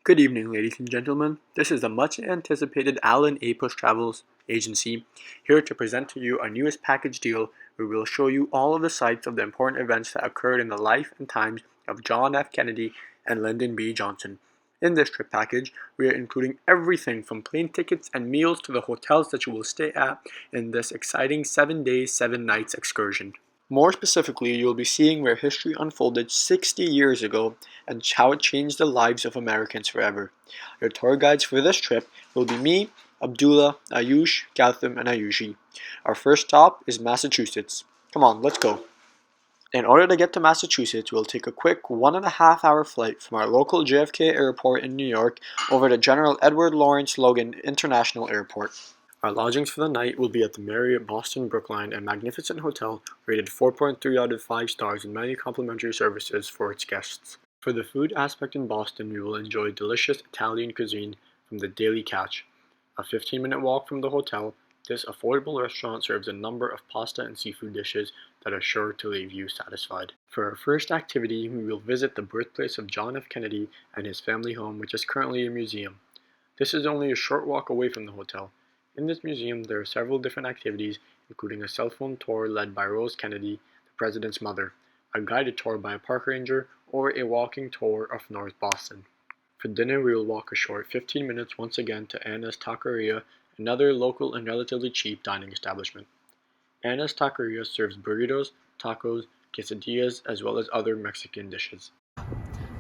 Good evening, ladies and gentlemen. This is the much anticipated Apush Travels Agency here to present to you our newest package deal where we will show you all of the sites of the important events that occurred in the life and times of John F. Kennedy and Lyndon B. Johnson. In this trip package, we are including everything from plane tickets and meals to the hotels that you will stay at in this exciting 7 days, 7 nights excursion. More specifically, you'll be seeing where history unfolded 60 years ago and how it changed the lives of Americans forever. Your tour guides for this trip will be me, Abdullah, Ayush, Gautam, and Ayushi. Our first stop is Massachusetts. Come on, let's go. In order to get to Massachusetts, we'll take a quick 1.5 hour flight from our local JFK airport in New York over to General Edward Lawrence Logan International Airport. Our lodgings for the night will be at the Marriott Boston Brookline, a magnificent hotel rated 4.3 out of 5 stars and many complimentary services for its guests. For the food aspect in Boston, we will enjoy delicious Italian cuisine from the Daily Catch. A 15-minute walk from the hotel, this affordable restaurant serves a number of pasta and seafood dishes that are sure to leave you satisfied. For our first activity, we will visit the birthplace of John F. Kennedy and his family home, which is currently a museum. This is only a short walk away from the hotel. In this museum, there are several different activities, including a cell phone tour led by Rose Kennedy, the president's mother, a guided tour by a park ranger, or a walking tour of North Boston. For dinner, we will walk a short 15 minutes once again to Anna's Taqueria, another local and relatively cheap dining establishment. Anna's Taqueria serves burritos, tacos, quesadillas, as well as other Mexican dishes.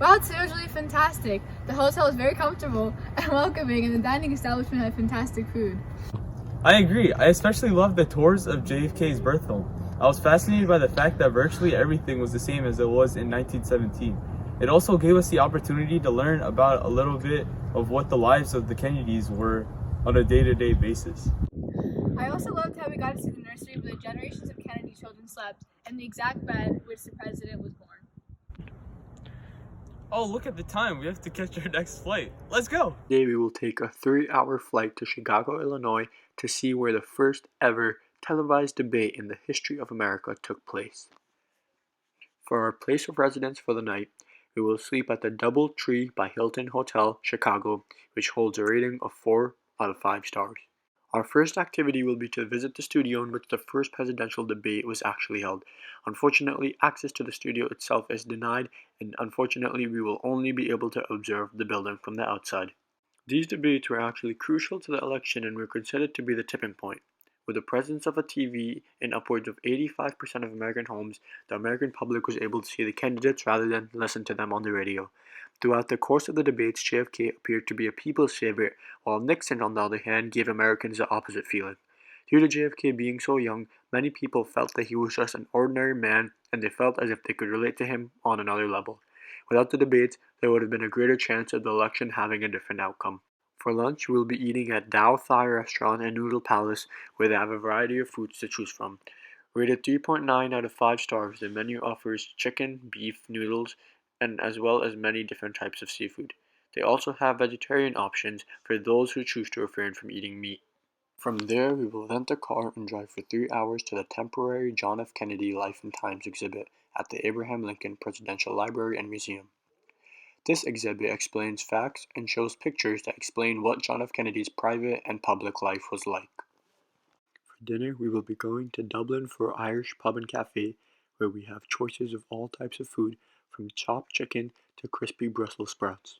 Wow, today was really fantastic. The hotel was very comfortable and welcoming, and the dining establishment had fantastic food. I agree. I especially loved the tours of JFK's birth home. I was fascinated by the fact that virtually everything was the same as it was in 1917. It also gave us the opportunity to learn about a little bit of what the lives of the Kennedys were on a day-to-day basis. I also loved how we got to see the nursery where the generations of Kennedy children slept and the exact bed which the president was born. Oh, look at the time. We have to catch our next flight. Let's go! Today we will take a 3-hour flight to Chicago, Illinois to see where the first ever televised debate in the history of America took place. For our place of residence for the night, we will sleep at the DoubleTree by Hilton Hotel, Chicago, which holds a rating of 4 out of 5 stars. Our first activity will be to visit the studio in which the first presidential debate was actually held. Unfortunately, access to the studio itself is denied, and unfortunately we will only be able to observe the building from the outside. These debates were actually crucial to the election and were considered to be the tipping point. With the presence of a TV in upwards of 85% of American homes, the American public was able to see the candidates rather than listen to them on the radio. Throughout the course of the debates, JFK appeared to be a people's favorite, while Nixon, on the other hand, gave Americans the opposite feeling. Due to JFK being so young, many people felt that he was just an ordinary man, and they felt as if they could relate to him on another level. Without the debates, there would have been a greater chance of the election having a different outcome. For lunch, we'll be eating at Dao Thai Restaurant and Noodle Palace, where they have a variety of foods to choose from. Rated 3.9 out of 5 stars, the menu offers chicken, beef, noodles, and as well as many different types of seafood. They also have vegetarian options for those who choose to refrain from eating meat. From there, we will rent a car and drive for 3 hours to the temporary John F. Kennedy Life and Times exhibit at the Abraham Lincoln Presidential Library and Museum. This exhibit explains facts and shows pictures that explain what John F. Kennedy's private and public life was like. For dinner, we will be going to Dublin for Irish Pub and Cafe, where we have choices of all types of food, from chopped chicken to crispy Brussels sprouts.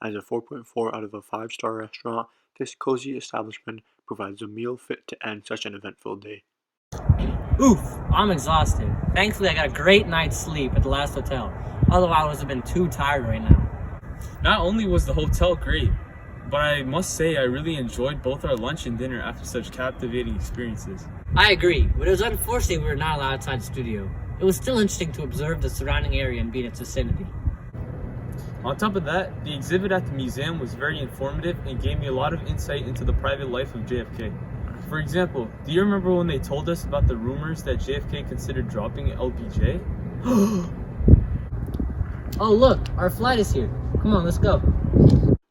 As a 4.4 out of a 5-star restaurant, this cozy establishment provides a meal fit to end such an eventful day. Oof, I'm exhausted. Thankfully, I got a great night's sleep at the last hotel. Otherwise, I would have been too tired right now. Not only was the hotel great, but I must say I really enjoyed both our lunch and dinner after such captivating experiences. I agree, but it was unfortunate we were not allowed outside the studio. It was still interesting to observe the surrounding area and be in its vicinity. On top of that, the exhibit at the museum was very informative and gave me a lot of insight into the private life of JFK. For example, do you remember when they told us about the rumors that JFK considered dropping LBJ? Oh look, our flight is here. Come on, let's go.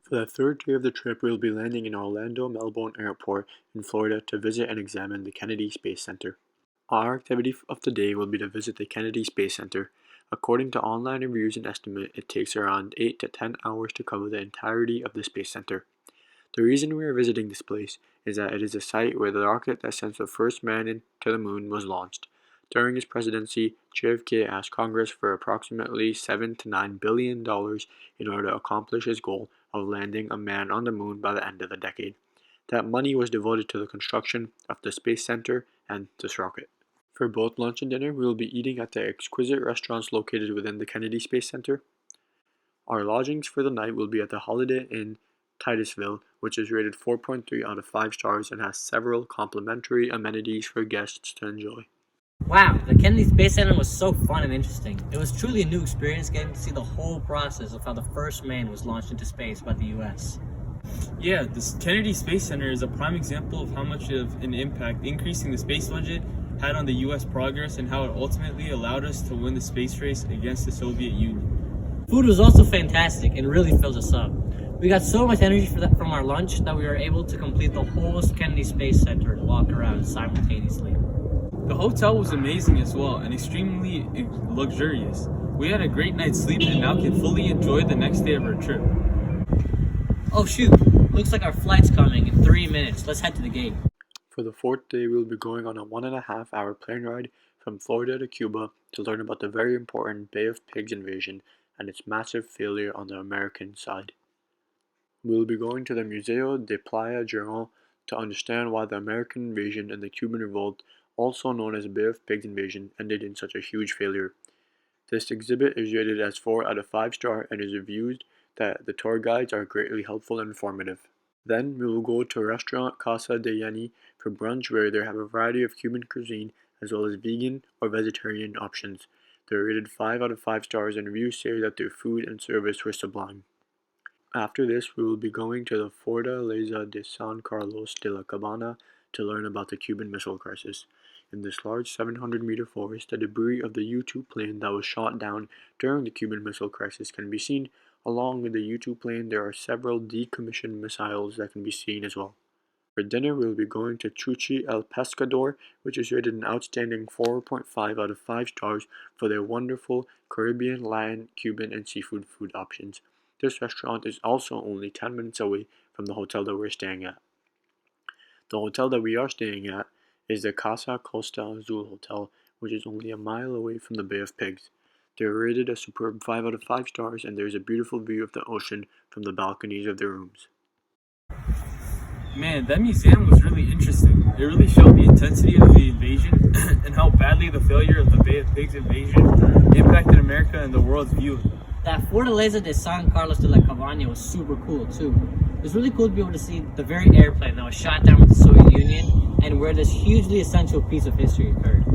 For the third day of the trip, we will be landing in Orlando Melbourne Airport in Florida to visit and examine the Kennedy Space Center. Our activity of the day will be to visit the Kennedy Space Center. According to online reviews and estimate, it takes around 8 to 10 hours to cover the entirety of the Space Center. The reason we are visiting this place is that it is a site where the rocket that sent the first man into the moon was launched. During his presidency, JFK asked Congress for approximately $7 to $9 billion in order to accomplish his goal of landing a man on the moon by the end of the decade. That money was devoted to the construction of the Space Center and this rocket. For both lunch and dinner, we will be eating at the exquisite restaurants located within the Kennedy Space Center. Our lodgings for the night will be at the Holiday Inn Titusville, which is rated 4.3 out of 5 stars and has several complimentary amenities for guests to enjoy. Wow, the Kennedy Space Center was so fun and interesting. It was truly a new experience getting to see the whole process of how the first man was launched into space by the US. Yeah, this Kennedy Space Center is a prime example of how much of an impact increasing the space budget had on the US progress and how it ultimately allowed us to win the space race against the Soviet Union. Food was also fantastic and really filled us up. We got so much energy from our lunch that we were able to complete the whole Kennedy Space Center and walk around simultaneously. The hotel was amazing as well and extremely luxurious. We had a great night's sleep and now can fully enjoy the next day of our trip. Oh shoot, looks like our flight's coming in 3 minutes. Let's head to the gate. For the fourth day, we will be going on a 1.5 hour plane ride from Florida to Cuba to learn about the very important Bay of Pigs invasion and its massive failure on the American side. We will be going to the Museo de Playa Girón to understand why the American invasion and the Cuban revolt, also known as the Bay of Pigs invasion, ended in such a huge failure. This exhibit is rated as 4 out of 5 star and is reviewed that the tour guides are greatly helpful and informative. Then we will go to restaurant Casa de Yeni for brunch, where they have a variety of Cuban cuisine as well as vegan or vegetarian options. They are rated 5 out of 5 stars and reviews say that their food and service were sublime. After this, we will be going to the Fortaleza de San Carlos de la Cabana to learn about the Cuban Missile Crisis. In this large 700-meter forest, the debris of the U-2 plane that was shot down during the Cuban Missile Crisis can be seen. Along with the U-2 plane, there are several decommissioned missiles that can be seen as well. For dinner, we will be going to Chuchi El Pescador, which is rated an outstanding 4.5 out of 5 stars for their wonderful Caribbean, Latin, Cuban, and seafood food options. This restaurant is also only 10 minutes away from the hotel that we're staying at. The hotel that we are staying at is the Casa Costa Azul Hotel, which is only a mile away from the Bay of Pigs. They are rated a superb 5 out of 5 stars, and there is a beautiful view of the ocean from the balconies of their rooms. Man, that museum was really interesting. It really showed the intensity of the invasion and how badly the failure of the Bay of Pigs invasion impacted America and the world's view of it. That Fortaleza de San Carlos de la Cabana was super cool too. It was really cool to be able to see the very airplane that was shot down with the Soviet Union and where this hugely essential piece of history occurred.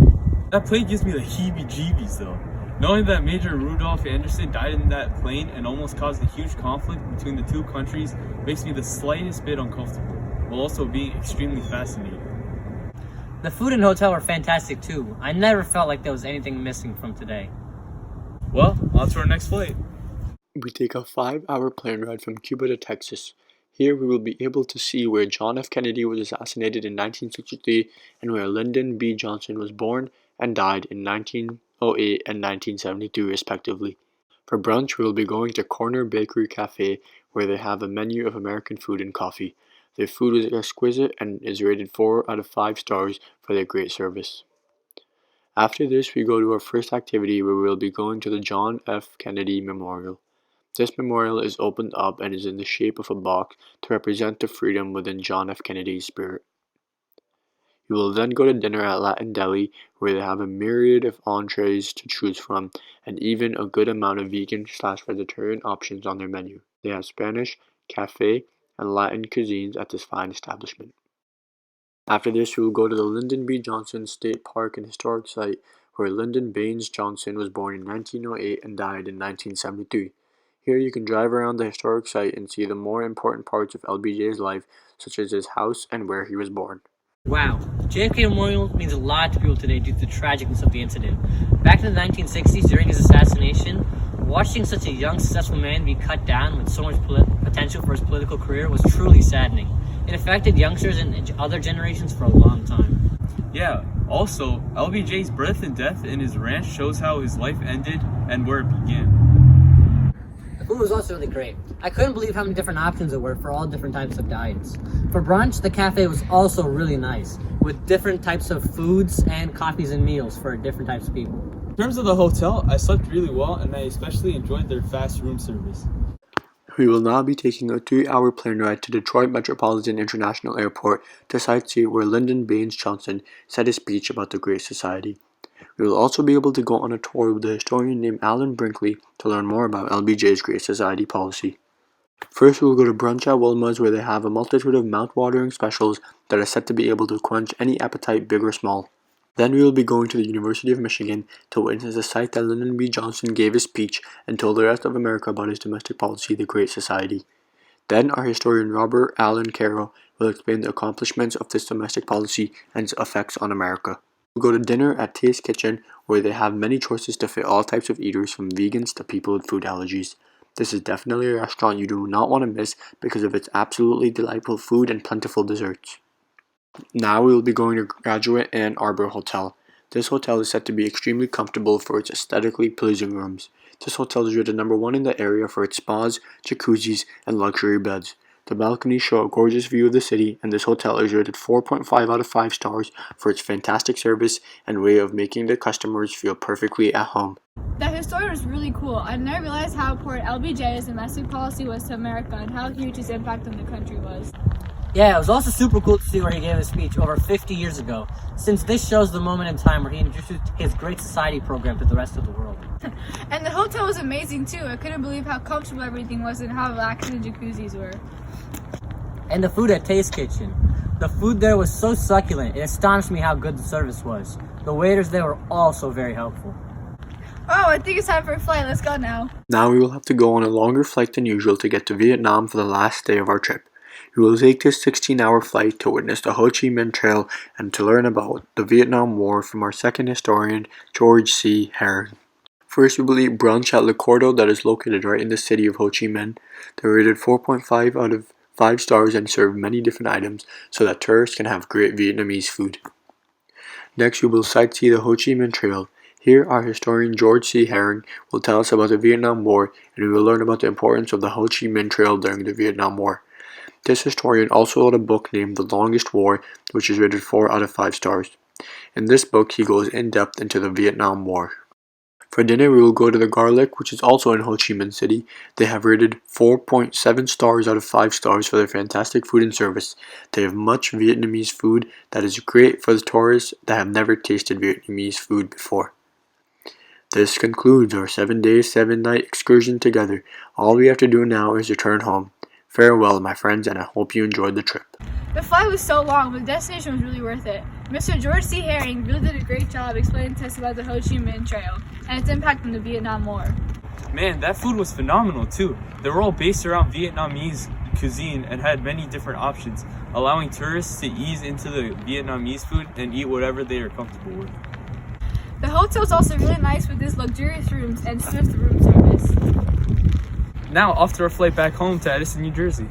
That plane gives me the heebie-jeebies though. Knowing that Major Rudolph Anderson died in that plane and almost caused a huge conflict between the two countries makes me the slightest bit uncomfortable, while also being extremely fascinating. The food and hotel were fantastic too. I never felt like there was anything missing from today. Well, on to our next flight. We take a 5-hour plane ride from Cuba to Texas. Here we will be able to see where John F. Kennedy was assassinated in 1963 and where Lyndon B. Johnson was born and died in 1908 and 1972 respectively. For brunch, we will be going to Corner Bakery Cafe, where they have a menu of American food and coffee. Their food is exquisite and is rated 4 out of 5 stars for their great service. After this, we go to our first activity, where we will be going to the John F. Kennedy Memorial. This memorial is opened up and is in the shape of a box to represent the freedom within John F. Kennedy's spirit. You will then go to dinner at Latin Deli, where they have a myriad of entrees to choose from, and even a good amount of vegan/vegetarian options on their menu. They have Spanish, cafe, and Latin cuisines at this fine establishment. After this, we will go to the Lyndon B. Johnson State Park and Historic Site, where Lyndon Baines Johnson was born in 1908 and died in 1973. Here you can drive around the historic site and see the more important parts of LBJ's life, such as his house and where he was born. Wow, the JFK Memorial means a lot to people today due to the tragicness of the incident. Back in the 1960s, during his assassination, watching such a young, successful man be cut down with so much potential for his political career was truly saddening. It affected youngsters and other generations for a long time. Yeah, Also, LBJ's birth and death in his ranch shows how his life ended and where it began. The food was also really great. I couldn't believe how many different options there were for all different types of diets. For brunch, the cafe was also really nice, with different types of foods and coffees and meals for different types of people. In terms of the hotel, I slept really well and I especially enjoyed their fast room service. We will now be taking a 3-hour plane ride to Detroit Metropolitan International Airport to sightsee where Lyndon Baines Johnson said his speech about the Great Society. We will also be able to go on a tour with a historian named Alan Brinkley to learn more about LBJ's Great Society policy. First, we will go to brunch at Wilma's, where they have a multitude of mouth-watering specials that are said to be able to quench any appetite, big or small. Then we will be going to the University of Michigan to witness the site that Lyndon B. Johnson gave his speech and told the rest of America about his domestic policy, the Great Society. Then our historian Robert Allen Carroll will explain the accomplishments of this domestic policy and its effects on America. We'll go to dinner at Taste Kitchen, where they have many choices to fit all types of eaters, from vegans to people with food allergies. This is definitely a restaurant you do not want to miss because of its absolutely delightful food and plentiful desserts. Now we will be going to Graduate Ann Arbor Hotel. This hotel is said to be extremely comfortable for its aesthetically pleasing rooms. This hotel is rated number 1 in the area for its spas, jacuzzis, and luxury beds. The balconies show a gorgeous view of the city, and this hotel is rated 4.5 out of 5 stars for its fantastic service and way of making the customers feel perfectly at home. That historian was really cool. I never realized how important LBJ's domestic policy was to America and how huge his impact on the country was. Yeah, it was also super cool to see where he gave his speech over 50 years ago, since this shows the moment in time where he introduced his Great Society program to the rest of the world. And the hotel was amazing too. I couldn't believe how comfortable everything was and how relaxing the jacuzzis were. And the food at Taste Kitchen. The food there was so succulent, it astonished me how good the service was. The waiters there were also very helpful. Oh, I think it's time for a flight. Let's go now. Now we will have to go on a longer flight than usual to get to Vietnam for the last day of our trip. We will take this 16-hour flight to witness the Ho Chi Minh Trail and to learn about the Vietnam War from our second historian, George C. Herring. First, we will eat brunch at Le Cordo that is located right in the city of Ho Chi Minh. They're rated 4.5 out of 5 stars and serve many different items so that tourists can have great Vietnamese food. Next, we will sightsee the Ho Chi Minh Trail. Here, our historian George C. Herring will tell us about the Vietnam War, and we will learn about the importance of the Ho Chi Minh Trail during the Vietnam War. This historian also wrote a book named The Longest War, which is rated 4 out of 5 stars. In this book, he goes in depth into the Vietnam War. For dinner, we will go to the Garlic, which is also in Ho Chi Minh City. They have rated 4.7 stars out of 5 stars for their fantastic food and service. They have much Vietnamese food that is great for the tourists that have never tasted Vietnamese food before. This concludes our 7-day, 7-night excursion together. All we have to do now is return home. Farewell, my friends, and I hope you enjoyed the trip. The flight was so long, but the destination was really worth it. Mr. George C. Herring really did a great job explaining to us about the Ho Chi Minh Trail and its impact on the Vietnam War. Man, that food was phenomenal too. They were all based around Vietnamese cuisine and had many different options, allowing tourists to ease into the Vietnamese food and eat whatever they are comfortable with. The hotel is also really nice with its luxurious rooms and swift room service. Now, off to our flight back home to Edison, New Jersey.